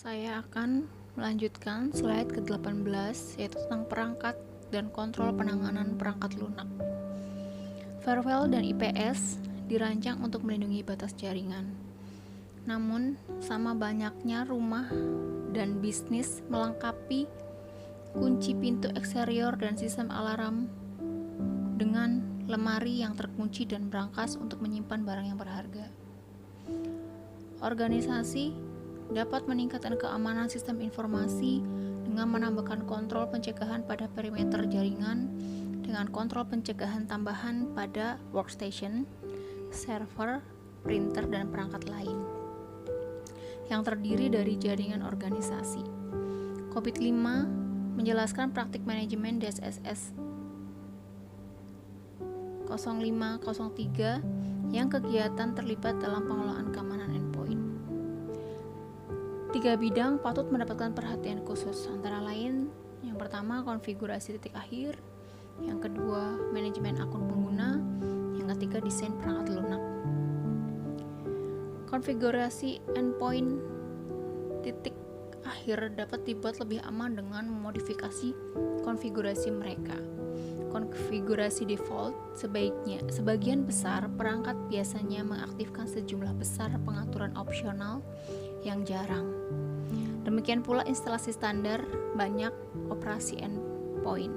Saya akan melanjutkan slide ke-18, yaitu tentang perangkat dan kontrol penanganan perangkat lunak. Firewall dan IPS dirancang untuk melindungi batas jaringan. Namun, sama banyaknya rumah dan bisnis melengkapi kunci pintu eksterior dan sistem alarm dengan lemari yang terkunci dan brankas untuk menyimpan barang yang berharga. Organisasi dapat meningkatkan keamanan sistem informasi dengan menambahkan kontrol pencegahan pada perimeter jaringan dengan kontrol pencegahan tambahan pada workstation, server, printer, dan perangkat lain yang terdiri dari jaringan organisasi. COVID-5 menjelaskan praktik manajemen DSSS 0503 yang kegiatan terlibat dalam pengelolaan keamanan endpoint. 3 bidang patut mendapatkan perhatian khusus, antara lain yang pertama konfigurasi titik akhir, yang kedua manajemen akun pengguna, yang ketiga desain perangkat lunak. Konfigurasi endpoint titik akhir dapat dibuat lebih aman dengan memodifikasi konfigurasi mereka. Konfigurasi default sebagian besar perangkat biasanya mengaktifkan sejumlah besar pengaturan opsional yang jarang. Demikian pula instalasi standar banyak operasi endpoint.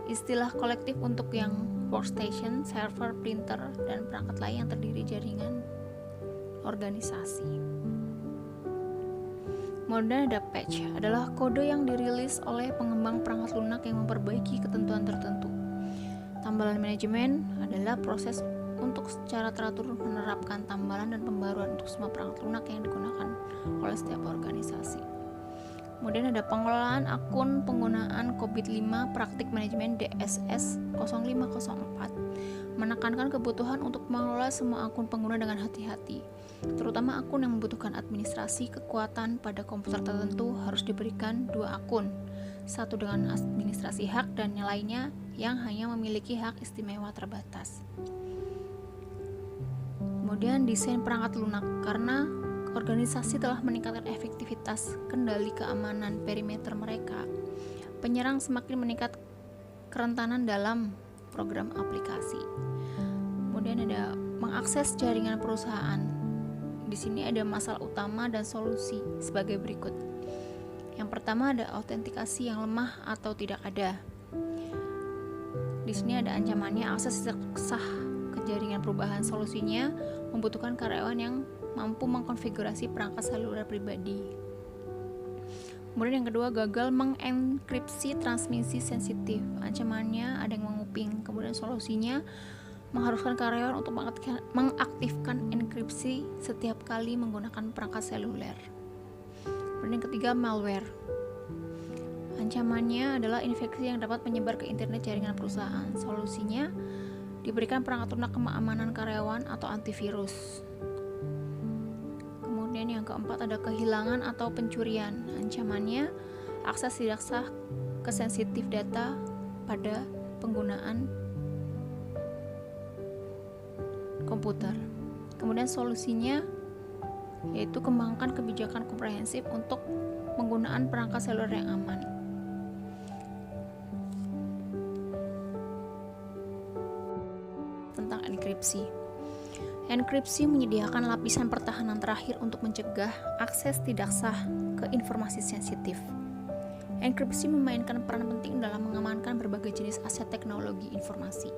Istilah kolektif untuk yang workstation, server, printer, dan perangkat lain yang terdiri jaringan organisasi. Kemudian ada patch, adalah kode yang dirilis oleh pengembang perangkat lunak yang memperbaiki ketentuan tertentu. Tambalan manajemen adalah proses untuk secara teratur menerapkan tambalan dan pembaruan untuk semua perangkat lunak yang digunakan oleh setiap organisasi. Kemudian ada pengelolaan akun penggunaan COVID-5 praktik manajemen DSS 0504 menekankan kebutuhan untuk mengelola semua akun pengguna dengan hati-hati, terutama akun yang membutuhkan administrasi kekuatan pada komputer tertentu harus diberikan 2 akun, satu dengan administrasi hak dan yang lainnya yang hanya memiliki hak istimewa terbatas. Kemudian desain perangkat lunak, karena organisasi telah meningkatkan efektivitas kendali keamanan perimeter mereka, penyerang semakin meningkat kerentanan dalam program aplikasi. Kemudian ada mengakses jaringan perusahaan. Di sini ada masalah utama dan solusi sebagai berikut. Yang pertama ada autentikasi yang lemah atau tidak ada. Di sini ada ancamannya akses sah ke jaringan perubahan. Solusinya membutuhkan karyawan yang mampu mengkonfigurasi perangkat seluler pribadi. Kemudian yang kedua, gagal mengenkripsi transmisi sensitif. Ancamannya ada yang menguping. Kemudian solusinya mengharuskan karyawan untuk mengaktifkan enkripsi setiap kali menggunakan perangkat seluler. Kemudian yang ketiga, malware. Ancamannya adalah infeksi yang dapat menyebar ke internet jaringan perusahaan. Solusinya diberikan perangkat lunak keamanan karyawan atau antivirus. Kemudian yang keempat ada kehilangan atau pencurian. Ancamannya akses tidak sah ke sensitif data pada penggunaan komputer. Kemudian solusinya yaitu kembangkan kebijakan komprehensif untuk penggunaan perangkat seluler yang aman. Tentang enkripsi. Enkripsi menyediakan lapisan pertahanan terakhir untuk mencegah akses tidak sah ke informasi sensitif. Enkripsi memainkan peran penting dalam mengamankan berbagai jenis aset teknologi informasi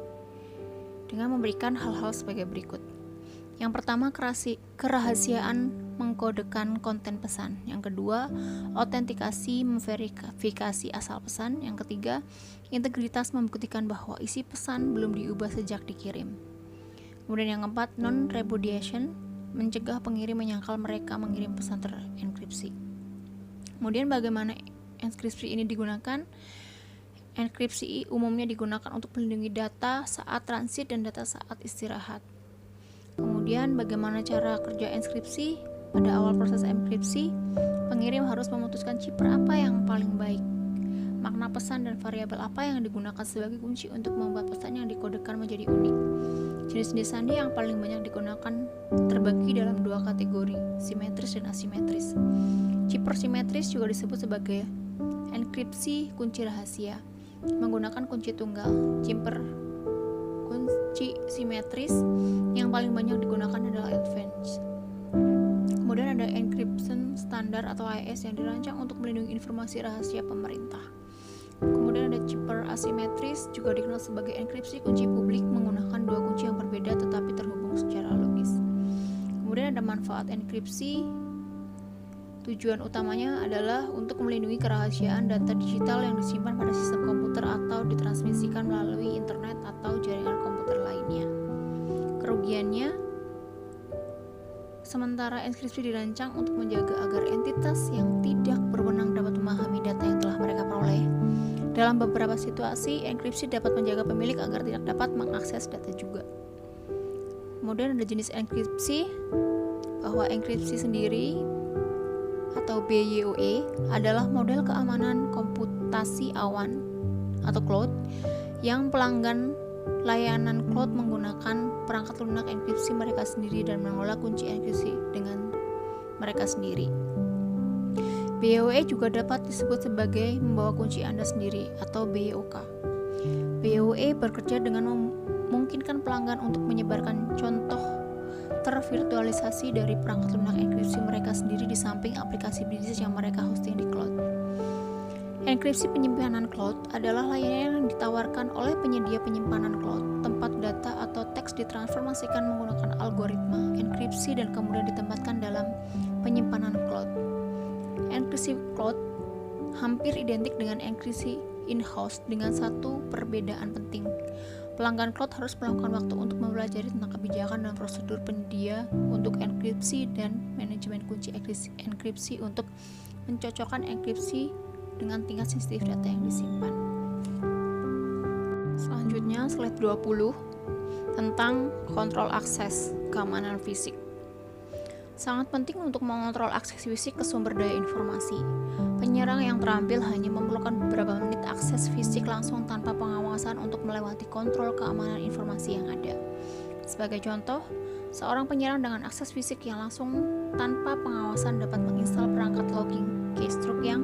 dengan memberikan hal-hal sebagai berikut. Yang pertama, kerahasiaan mengkodekan konten pesan. Yang kedua, autentikasi memverifikasi asal pesan. Yang ketiga, integritas membuktikan bahwa isi pesan belum diubah sejak dikirim. Kemudian yang keempat, non-repudiation, mencegah pengirim menyangkal mereka mengirim pesan terenkripsi. Kemudian bagaimana enkripsi ini digunakan? Enkripsi umumnya digunakan untuk melindungi data saat transit dan data saat istirahat. Kemudian bagaimana cara kerja enkripsi? Pada awal proses enkripsi, pengirim harus memutuskan cipta apa yang paling baik, makna pesan dan variabel apa yang digunakan sebagai kunci untuk membuat pesan yang dikodekan menjadi unik. Jenis-jenis sandi yang paling banyak digunakan terbagi dalam 2 kategori, simetris dan asimetris. Chipper simetris juga disebut sebagai enkripsi kunci rahasia menggunakan kunci tunggal. Chipper kunci simetris yang paling banyak digunakan adalah advanced. Kemudian ada encryption standar atau AES yang dirancang untuk melindungi informasi rahasia pemerintah. Kemudian ada chipper asimetris juga dikenal sebagai enkripsi kunci publik menggunakan dua kunci yang berbeda tetapi terhubung secara logis. Kemudian ada manfaat enkripsi. Tujuan utamanya adalah untuk melindungi kerahasiaan data digital yang disimpan pada sistem komputer atau ditransmisikan melalui internet atau jaringan komputer lainnya. Kerugiannya, sementara enkripsi dirancang untuk menjaga agar entitas yang tidak berwenang dapat memahami data yang telah mereka peroleh. Dalam beberapa situasi, enkripsi dapat menjaga pemilik agar tidak dapat mengakses data juga. Kemudian ada jenis enkripsi, bahwa enkripsi sendiri atau BYOE adalah model keamanan komputasi awan atau cloud yang pelanggan layanan cloud menggunakan perangkat lunak enkripsi mereka sendiri dan mengelola kunci enkripsi dengan mereka sendiri. BYOE juga dapat disebut sebagai membawa kunci Anda sendiri atau BYOK. BYOE bekerja dengan memungkinkan pelanggan untuk menyebarkan contoh tervirtualisasi dari perangkat lunak enkripsi mereka sendiri di samping aplikasi bisnis yang mereka hosting di cloud. Enkripsi penyimpanan cloud adalah layanan yang ditawarkan oleh penyedia penyimpanan cloud. Tempat data atau teks ditransformasikan menggunakan algoritma enkripsi dan kemudian ditempatkan dalam penyimpanan cloud. Enkripsi cloud hampir identik dengan enkripsi in-house dengan satu perbedaan penting. Pelanggan cloud harus meluangkan waktu untuk mempelajari tentang kebijakan dan prosedur penyedia untuk enkripsi dan manajemen kunci enkripsi untuk mencocokkan enkripsi dengan tingkat sensitif data yang disimpan. Selanjutnya slide 20 tentang kontrol akses keamanan fisik. Sangat penting untuk mengontrol akses fisik ke sumber daya informasi. Penyerang yang terampil hanya memerlukan beberapa menit akses fisik langsung tanpa pengawasan untuk melewati kontrol keamanan informasi yang ada. Sebagai contoh, seorang penyerang dengan akses fisik yang langsung tanpa pengawasan dapat menginstal perangkat logging keystroke yang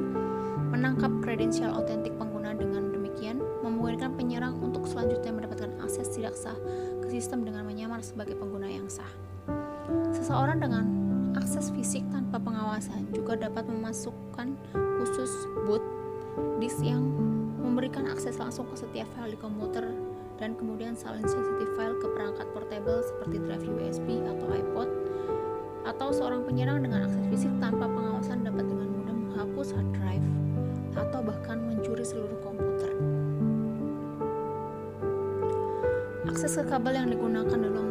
menangkap kredensial otentik pengguna. Dengan demikian, memungkinkan penyerang untuk selanjutnya mendapatkan akses tidak sah ke sistem dengan menyamar sebagai pengguna yang sah. Seseorang dengan akses fisik tanpa pengawasan juga dapat memasukkan khusus boot disk yang memberikan akses langsung ke setiap file di komputer dan kemudian salin sensitif file ke perangkat portable seperti drive USB atau iPod. Atau seorang penyerang dengan akses fisik tanpa pengawasan dapat dengan mudah menghapus hard drive atau bahkan mencuri seluruh komputer. Akses ke kabel yang digunakan dalam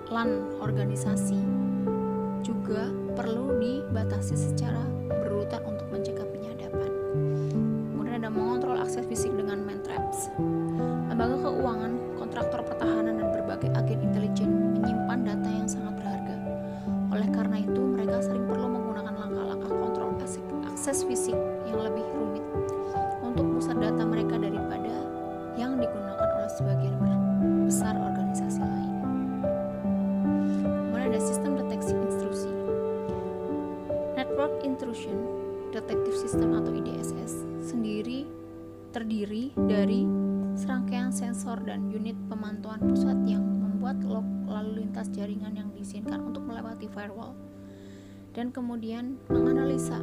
LAN organisasi juga perlu dibatasi secara berurutan untuk mencegah penyadapan. Kemudian ada mengontrol akses fisik dengan man traps. Lembaga keuangan, kontraktor pertahanan, dan berbagai agen intelijen menyimpan data yang sangat berharga. Oleh karena itu, mereka sering perlu menggunakan langkah-langkah kontrol akses fisik yang lebih rumit untuk pusat data mereka daripada yang digunakan oleh sebagian besar organisasi lain. Kemudian ada sistem deteksi intrusi. Network Intrusion Detective System atau IDSS sendiri terdiri dari serangkaian sensor dan unit pemantauan pusat yang membuat log lalu lintas jaringan yang diizinkan untuk melewati firewall dan kemudian menganalisa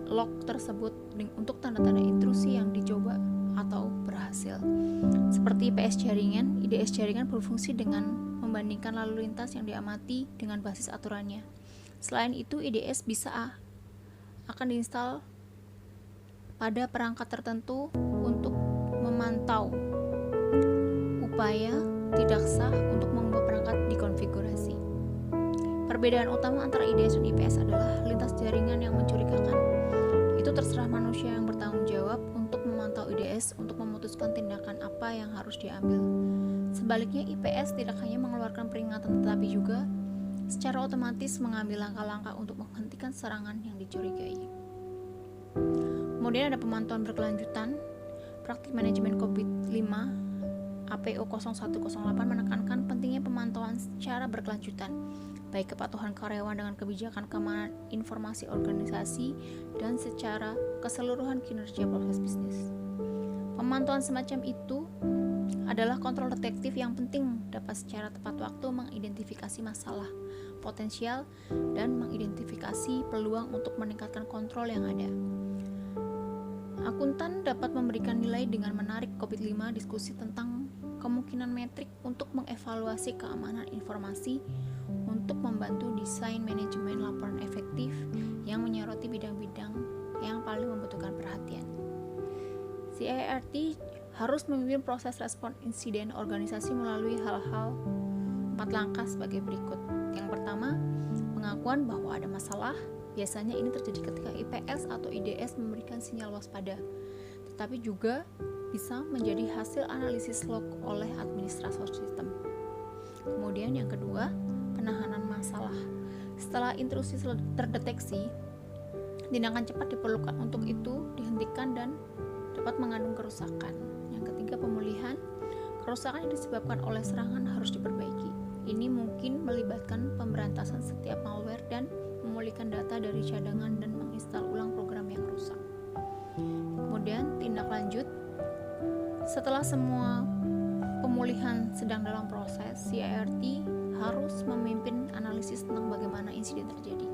log tersebut untuk tanda-tanda intrusi yang dicoba atau berhasil. Seperti IPS jaringan, IDS jaringan berfungsi dengan membandingkan lalu lintas yang diamati dengan basis aturannya. Selain itu, IDS bisa akan diinstal pada perangkat tertentu untuk memantau upaya tidak sah untuk mengubah perangkat dikonfigurasi. Perbedaan utama antara IDS dan IPS adalah lintas jaringan yang mencurigakan. Itu terserah manusia yang bertanggung jawab untuk memantau IDS untuk memutuskan tindakan apa yang harus diambil. Sebaliknya, IPS tidak hanya mengeluarkan peringatan tetapi juga secara otomatis mengambil langkah-langkah untuk menghentikan serangan yang dicurigai. Kemudian ada pemantauan berkelanjutan. Praktik manajemen COVID-5 APO 0108 menekankan pentingnya pemantauan secara berkelanjutan. baik kepatuhan karyawan dengan kebijakan keamanan informasi organisasi dan secara keseluruhan kinerja proses bisnis. Pemantauan semacam itu adalah kontrol detektif yang penting dapat secara tepat waktu mengidentifikasi masalah potensial dan mengidentifikasi peluang untuk meningkatkan kontrol yang ada. Akuntan dapat memberikan nilai dengan menarik COVID-5 diskusi tentang kemungkinan metrik untuk mengevaluasi keamanan informasi untuk membantu desain manajemen laporan efektif yang menyoroti bidang-bidang yang paling membutuhkan perhatian. CIRT harus memimpin proses respon insiden organisasi melalui hal-hal 4 langkah sebagai berikut. Yang pertama, pengakuan bahwa ada masalah. Biasanya ini terjadi ketika IPS atau IDS memberikan sinyal waspada, tetapi juga bisa menjadi hasil analisis log oleh administrator sistem. Kemudian yang kedua, penanganan masalah. Setelah intrusi terdeteksi, tindakan cepat diperlukan untuk itu dihentikan dan dapat mengandung kerusakan. Yang ketiga, pemulihan. Kerusakan yang disebabkan oleh serangan harus diperbaiki. Ini mungkin melibatkan pemberantasan setiap malware dan memulihkan data dari cadangan dan menginstal ulang program yang rusak. Kemudian tindak lanjut. Setelah semua pemulihan sedang dalam proses, CIRT harus memimpin analisis tentang bagaimana insiden terjadi.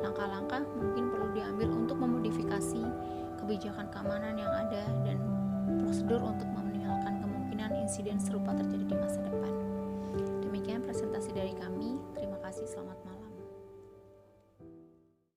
Langkah-langkah mungkin perlu diambil untuk memodifikasi kebijakan keamanan yang ada dan prosedur untuk meminimalkan kemungkinan insiden serupa terjadi di masa depan. Demikian presentasi dari kami. Terima kasih, selamat malam.